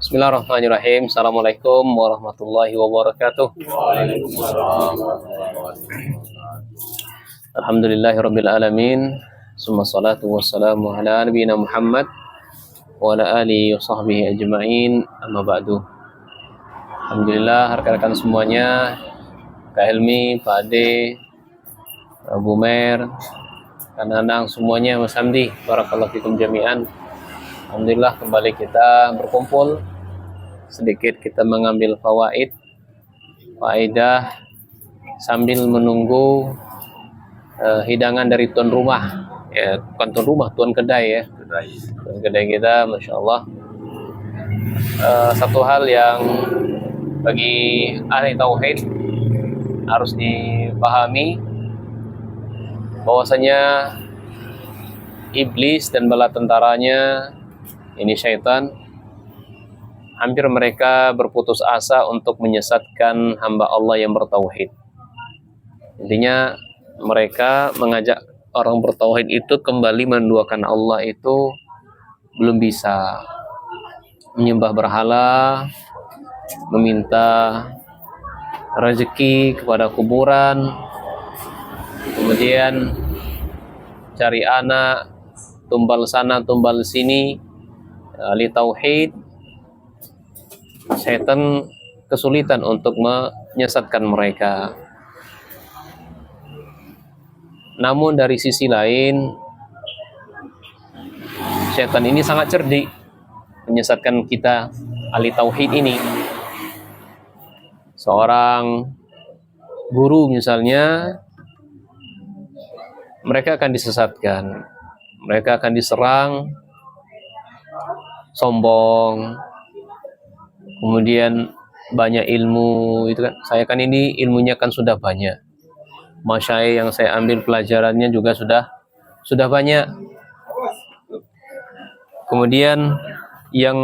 Bismillahirrahmanirrahim. Assalamualaikum warahmatullahi wabarakatuh. Alhamdulillahirabbil alamin. Summa salatu wassalamu ala nabiyina Muhammad wa ala alihi wa sahbihi ajma'in. Amma ba'du. Alhamdulillah rekan-rekan semuanya, Kak Helmi, Pak Ade, Bu Mer, Kak Nanang, semuanya, Mas Hamdi, barakallahu fikum jami'an. Alhamdulillah kembali kita berkumpul, sedikit kita mengambil faedah sambil menunggu hidangan dari tuan rumah, ya bukan tuan rumah, tuan kedai ya, tuan kedai kita, masya Allah. Satu hal yang bagi ahli tauhid harus dipahami, bahwasanya iblis dan bala tentaranya, ini syaitan, hampir mereka berputus asa untuk menyesatkan hamba Allah yang bertauhid. Intinya mereka mengajak orang bertauhid itu kembali menduakan Allah itu belum bisa. Menyembah berhala, meminta rezeki kepada kuburan, kemudian cari anak, tumbal sana, tumbal sini. Ahli tauhid, setan kesulitan untuk menyesatkan mereka. Namun dari sisi lain, setan ini sangat cerdik menyesatkan kita ahli tauhid ini. Seorang guru misalnya, mereka akan disesatkan, mereka akan diserang, sombong, kemudian banyak ilmu, itu kan, saya kan ini ilmunya kan sudah banyak, masyayikh yang saya ambil pelajarannya juga sudah banyak. Kemudian yang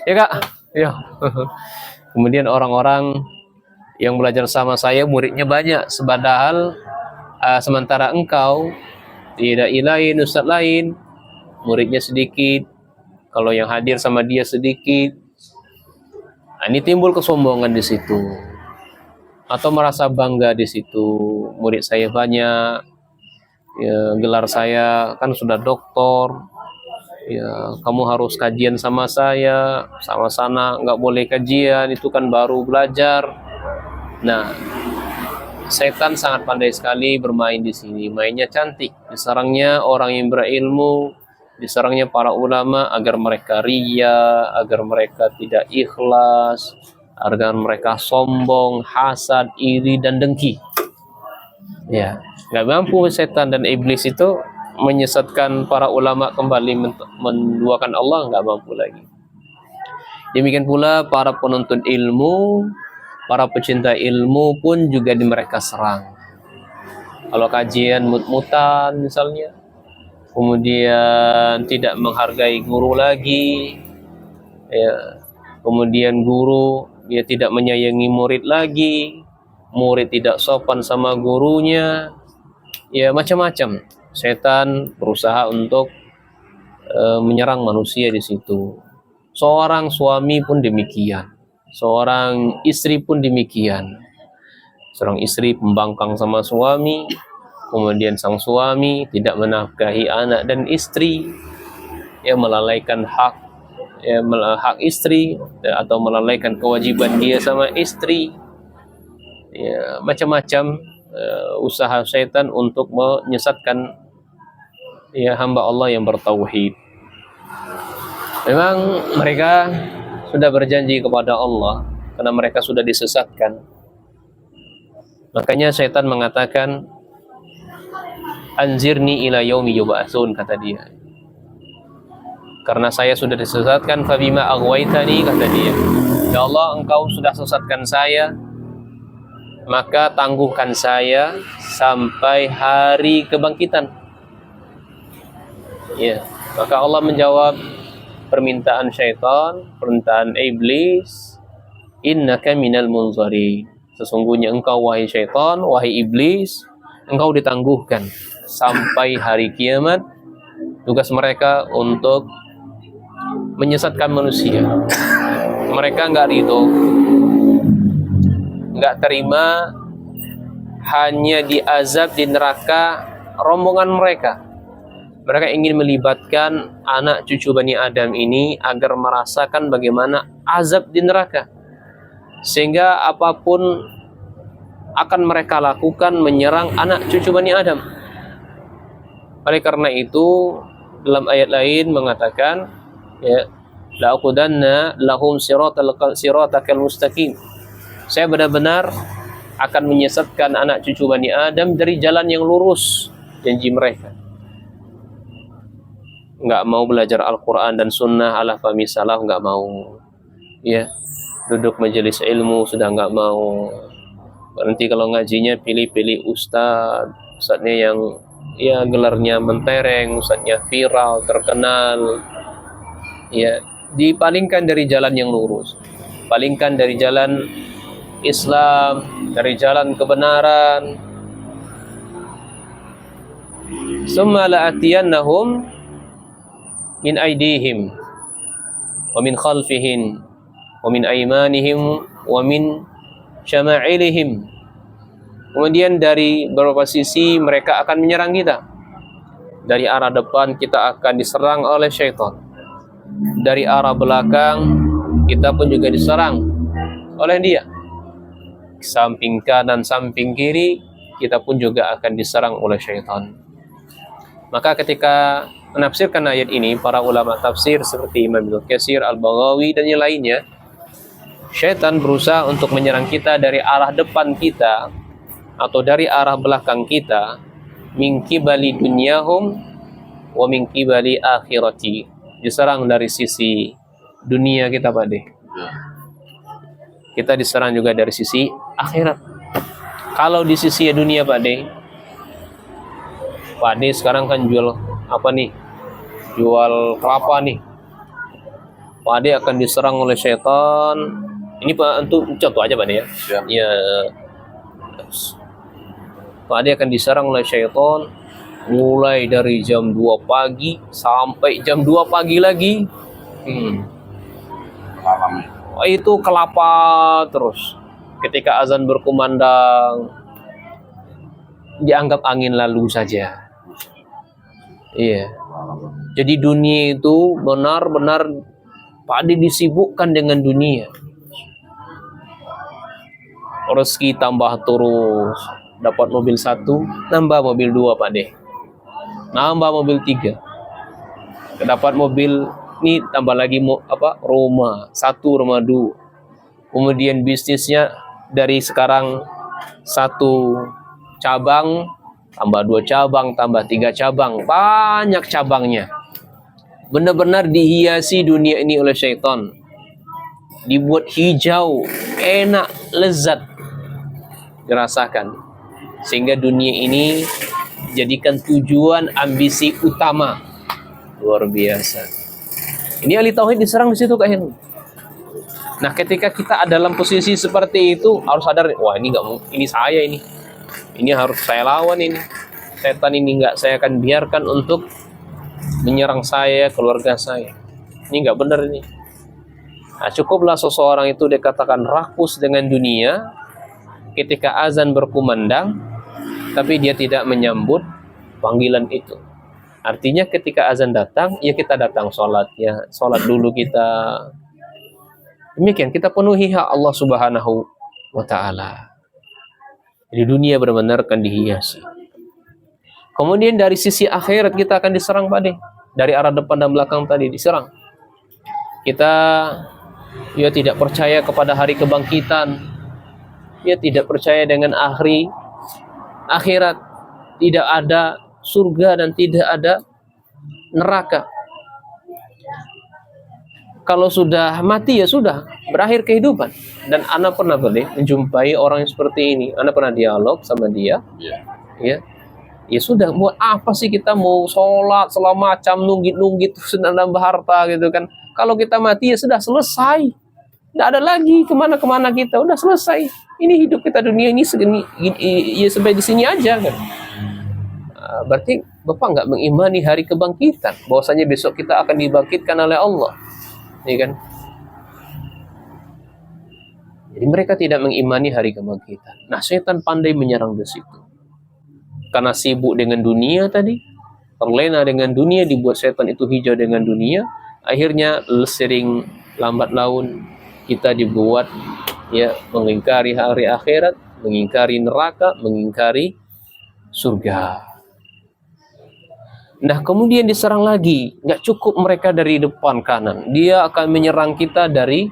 ya kak, ya kemudian orang-orang yang belajar sama saya muridnya banyak, sementara engkau tidak ilahin, ustaz lain, muridnya sedikit, kalau yang hadir sama dia sedikit. Nah, ini timbul kesombongan di situ, atau merasa bangga di situ. Murid saya banyak, ya, gelar saya kan sudah doktor, ya kamu harus kajian sama saya, sama sana nggak boleh kajian, itu kan baru belajar. Nah, setan sangat pandai sekali bermain di sini, mainnya cantik, diserangnya orang yang berilmu, diserangnya para ulama agar mereka riya, agar mereka tidak ikhlas, agar mereka sombong, hasad, iri, dan dengki. Ya, nggak mampu setan dan iblis itu menyesatkan para ulama kembali menduakan Allah, nggak mampu lagi. Demikian pula para penuntut ilmu, para pecinta ilmu pun juga mereka serang. Kalau kajian mut-mutan misalnya, kemudian tidak menghargai guru lagi, ya, kemudian guru dia tidak menyayangi murid lagi, murid tidak sopan sama gurunya, ya macam-macam. Setan berusaha untuk menyerang manusia di situ. Seorang suami pun demikian, seorang istri pun demikian. Seorang istri pembangkang sama suami, kemudian sang suami tidak menafkahi anak dan istri, ya melalaikan hak istri, atau melalaikan kewajiban dia sama istri, ya macam-macam usaha setan untuk menyesatkan ya hamba Allah yang bertauhid. Memang mereka sudah berjanji kepada Allah karena mereka sudah disesatkan. Makanya setan mengatakan, anzirni ila yaumi yub'atsun, kata dia. Karena saya sudah disesatkan, fabima aghwaytani, kata dia. Ya Allah, engkau sudah sesatkan saya, maka tangguhkan saya sampai hari kebangkitan. Ya, maka Allah menjawab permintaan syaitan, permintaan iblis, innaka minal munzarin. Sesungguhnya engkau wahai syaitan, wahai iblis, engkau ditangguhkan sampai hari kiamat. Tugas mereka untuk menyesatkan manusia. Mereka nggak ridho, nggak terima hanya diazab di neraka rombongan mereka. Mereka ingin melibatkan anak cucu Bani Adam ini agar merasakan bagaimana azab di neraka. Sehingga apapun akan mereka lakukan menyerang anak cucu Bani Adam. Oleh karena itu, dalam ayat lain mengatakan, ya, la'uqudanna lahum siratakal mustaqim. Saya benar-benar akan menyesatkan anak cucu Bani Adam dari jalan yang lurus, janji mereka. Nggak mau belajar Al-Quran dan Sunnah ala fahmi salaf, nggak mau. Ya, duduk majelis ilmu sudah nggak mau. Nanti kalau ngajinya pilih-pilih ustadznya yang ya gelarnya mentereng, ustadznya viral, terkenal. Ya, dipalingkan dari jalan yang lurus, palingkan dari jalan Islam, dari jalan kebenaran. Summa la'atiyannahum min aidihim wa min khalfihim wa min aymanihim wa min syama'ilihim. Kemudian dari beberapa sisi mereka akan menyerang kita. Dari arah depan kita akan diserang oleh syaitan. Dari arah belakang kita pun juga diserang oleh dia. Samping kanan, samping kiri kita pun juga akan diserang oleh syaitan. Maka ketika menafsirkan ayat ini, para ulama tafsir seperti Imam Ibnu Katsir, Al-Baghawi dan yang lainnya, syaitan berusaha untuk menyerang kita dari arah depan kita atau dari arah belakang kita, min qibali dunyahum wa min qibali akhirati. Diserang dari sisi dunia kita, Pak De. Kita diserang juga dari sisi akhirat. Kalau di sisi dunia, Pak De, Pak De sekarang kan jual apa nih? Jual kelapa nih. Pak De akan diserang oleh syaitan. Ini Pak, untuk contoh aja Pak De ya. Ya. Pak De akan diserang oleh syaitan mulai dari jam 2 pagi sampai jam 2 pagi lagi. Itu kelapa terus. Ketika azan berkumandang, dianggap angin lalu saja. Iya. Jadi dunia itu benar-benar Pak De disibukkan dengan dunia. Rezeki tambah terus. Dapat mobil 1, nambah mobil 2 Pak De. Nambah mobil 3. Dapat mobil ini tambah lagi rumah 1, rumah 2. Kemudian bisnisnya dari sekarang 1 cabang tambah 2 cabang, tambah 3 cabang, banyak cabangnya. Benar-benar dihiasi dunia ini oleh syaitan. Dibuat hijau, enak, lezat dirasakan. Sehingga dunia ini jadikan tujuan ambisi utama. Luar biasa. Ini ahli tauhid diserang di situ Kak Hen. Nah, ketika kita dalam posisi seperti itu harus sadar, wah ini nggak, ini saya ini. Ini harus saya lawan ini. Setan ini nggak saya akan biarkan untuk menyerang saya, keluarga saya. Ini nggak benar ini. Nah, cukuplah seseorang itu dikatakan rakus dengan dunia ketika azan berkumandang, tapi dia tidak menyambut panggilan itu. Artinya ketika azan datang, ya kita datang sholat, ya sholat dulu kita. Demikian kita penuhi hak Allah Subhanahu wa Ta'ala. Di dunia benar-benar akan dihiasi. Kemudian dari sisi akhirat kita akan diserang Pak De. Dari arah depan dan belakang tadi diserang. Kita ya tidak percaya kepada hari kebangkitan. Ya tidak percaya dengan akhirat. Tidak ada surga dan tidak ada neraka. Kalau sudah mati ya sudah, berakhir kehidupan. Dan Ana pernah menjumpai orang yang seperti ini. Ana pernah dialog sama dia. Ya sudah, buat apa sih kita mau sholat selama macam nunggit-nunggit sudah nambah harta gitu kan. Kalau kita mati ya sudah selesai. Tidak ada lagi kemana-kemana kita, udah selesai. Ini hidup kita dunia ini segini, ya sampai di sini aja kan. Berarti Bapak nggak mengimani hari kebangkitan, bahwasanya besok kita akan dibangkitkan oleh Allah. Ya kan? Jadi mereka tidak mengimani hari kebangkitan. Nah, setan pandai menyerang di situ. Karena sibuk dengan dunia tadi, terlena dengan dunia, dibuat setan itu hijau dengan dunia. Akhirnya sering lambat laun kita dibuat ya mengingkari hari akhirat, mengingkari neraka, mengingkari surga. Nah, kemudian diserang lagi. Nggak cukup mereka dari depan kanan, dia akan menyerang kita dari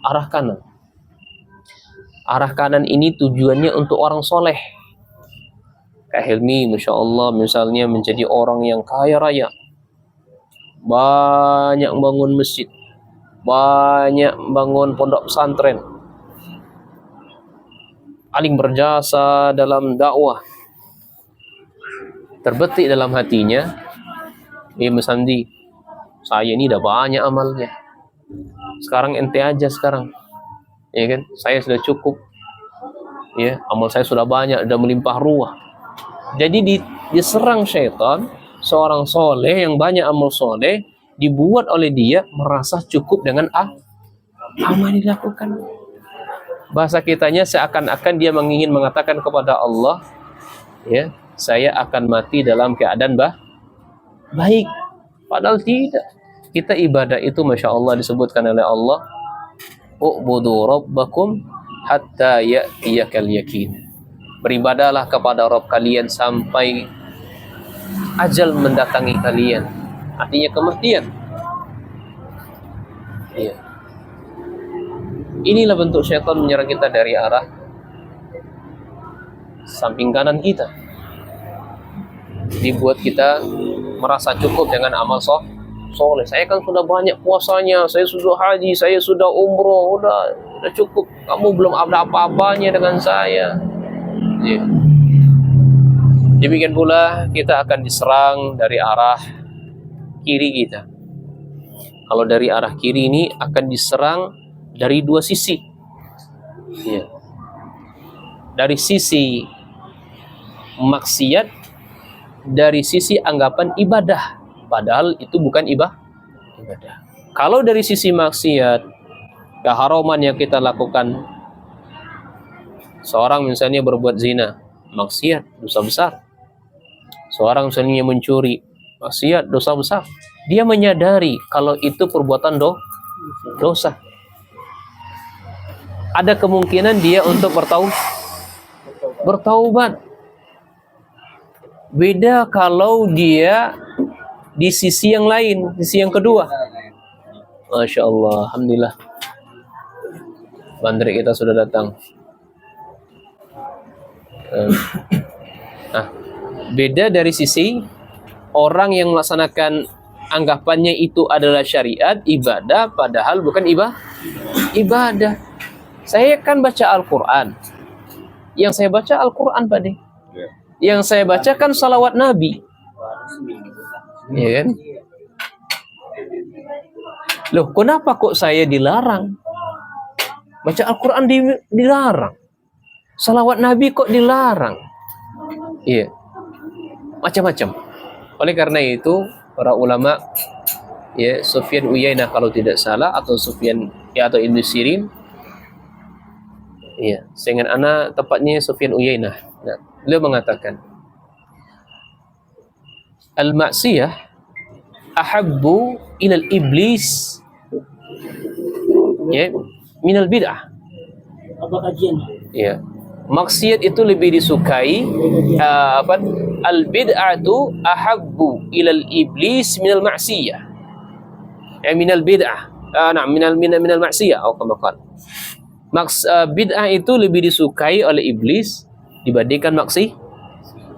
arah kanan. Arah kanan ini tujuannya untuk orang soleh. Kak Helmi, Masya Allah, misalnya menjadi orang yang kaya raya, banyak bangun masjid, banyak bangun pondok pesantren, paling berjasa dalam dakwah. Terbetik dalam hatinya, Mas Andi, saya ini udah banyak amalnya. Sekarang ente aja sekarang. Ya kan? Saya sudah cukup. Ya, amal saya sudah banyak, sudah melimpah ruah. Jadi diserang syaitan, seorang soleh yang banyak amal soleh, dibuat oleh dia merasa cukup dengan amal yang dilakukan. Bahasa kitanya seakan-akan dia ingin mengatakan kepada Allah, ya, saya akan mati dalam keadaan baik. Padahal tidak. Kita ibadah itu Masya Allah disebutkan oleh Allah, u'budu rabbakum hatta ya'tiyakal yakin. Beribadahlah kepada Rabb kalian sampai ajal mendatangi kalian. Artinya kematian. Iya. Inilah bentuk syaitan menyerang kita dari arah samping kanan kita. Dibuat kita merasa cukup dengan amal soleh. Saya kan sudah banyak puasanya, saya sudah haji, saya sudah umroh, udah cukup. Kamu belum ada apa-apanya dengan saya. Ya. Demikian pula kita akan diserang dari arah kiri kita. Kalau dari arah kiri ini akan diserang dari dua sisi. Ya. Dari sisi maksiat, dari sisi anggapan ibadah. Padahal itu bukan ibadah. Kalau dari sisi maksiat, keharaman yang kita lakukan, seorang misalnya berbuat zina, maksiat, dosa besar. Seorang misalnya mencuri, maksiat, dosa besar. Dia menyadari kalau itu perbuatan dosa. Ada kemungkinan dia untuk bertaubat. Beda kalau dia di sisi yang lain, sisi yang kedua. Masya Allah, alhamdulillah. Bandrik kita sudah datang. Nah, beda dari sisi orang yang melaksanakan anggapannya itu adalah syariat, ibadah, padahal bukan ibadah. Saya kan baca Al-Quran. Yang saya baca Al-Quran, Pak De. Yang saya baca kan salawat Nabi. Ya kan? Loh, kenapa kok saya dilarang? Baca Al-Quran dilarang. Salawat Nabi kok dilarang? Iya. Macam-macam. Oleh karena itu, para ulama, ya, Sufyan Uyainah kalau tidak salah, atau Sufyan, ya, atau Ibnu Sirin, iya, seingat ana tepatnya Sufyan Uyainah. Nah, beliau mengatakan, al-ma'siyah ahabbu ilal iblis, ya, minal bid'ah. Apa kajian? Ya, maksiat itu lebih disukai, al-bid'atu ahabbu ilal iblis minal ma'siyah. Minal bid'ah. Minal ma'siyah atau kama qala. Bid'ah itu lebih disukai oleh iblis dibandingkan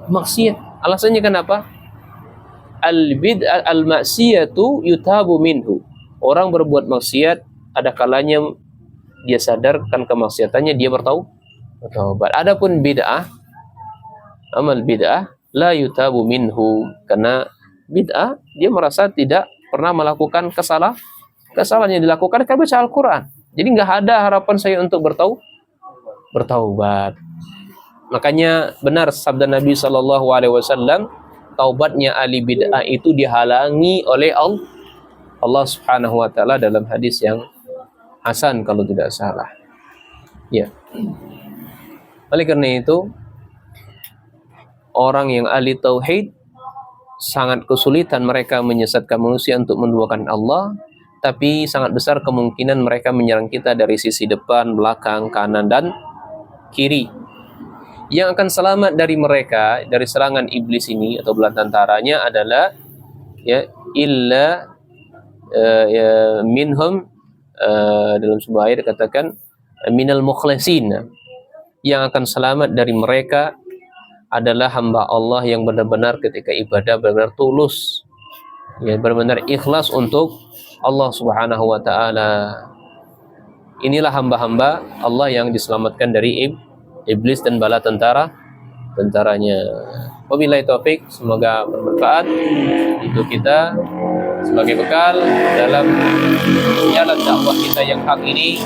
maksiat. Alasannya kenapa? Al-bid'ah al-ma'siyatu yutabu minhu. Orang berbuat maksiat, ada kalanya dia sadarkan kemaksiatannya, dia bertaubat. Adapun bid'ah, amal bid'ah la yutabu minhu, karena bid'ah dia merasa tidak pernah melakukan kesalahan yang dilakukan karena baca Al-Quran. Jadi nggak ada harapan saya untuk bertaubat. Makanya benar sabda Nabi SAW, taubatnya ahli bid'ah itu dihalangi oleh Allah Subhanahu wa taala dalam hadis yang hasan kalau tidak salah. Ya. Oleh karena itu, orang yang ahli tauhid sangat kesulitan mereka menyesatkan manusia untuk menduakan Allah, tapi sangat besar kemungkinan mereka menyerang kita dari sisi depan, belakang, kanan, dan kiri. Yang akan selamat dari mereka, dari serangan iblis ini atau bala tentaranya adalah ya illa minhum, dalam sebuah ayat dikatakan minal mukhlisin. Yang akan selamat dari mereka adalah hamba Allah yang benar-benar ketika ibadah benar-benar tulus, ya, benar-benar ikhlas untuk Allah Subhanahu wa taala. Inilah hamba-hamba Allah yang diselamatkan dari iblis dan bala tentaranya. Wabillahi taufik, semoga bermanfaat untuk kita sebagai bekal dalam jalan dakwah kita yang hak ini.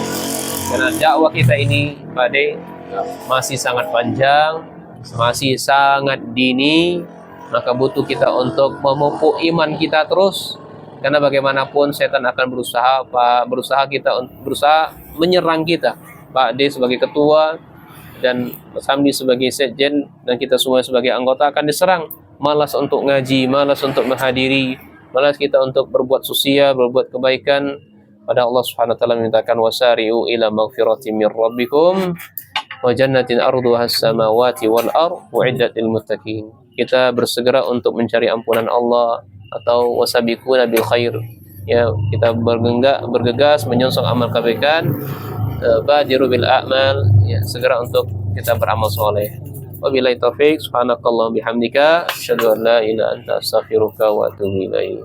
Karena dakwah kita ini masih sangat panjang, masih sangat dini, maka butuh kita untuk memupuk iman kita terus. Karena bagaimanapun setan akan berusaha menyerang kita. Pak D sebagai ketua dan Mas Hamdi sebagai sekjen dan kita semua sebagai anggota akan diserang. Malas untuk ngaji, malas untuk menghadiri, malas kita untuk berbuat sosial, berbuat kebaikan. Pada Allah Subhanahu wa taala memintakan wasari'u ila maghfiratin mir rabbikum wa jannatin arduha as-samawati wal ardh u'iddat lil muttaqin. Kita bersegera untuk mencari ampunan Allah atau wasabiquna bil khair. Ya, kita bergegas menyongsong amal kebaikan. Badiru bil a'mal, ya, segera untuk kita beramal soleh. Wabillahi taufik, subhanakallah bihamdika, asyhadu an la ilaha illa anta astaghfiruka wa atubu ilaik.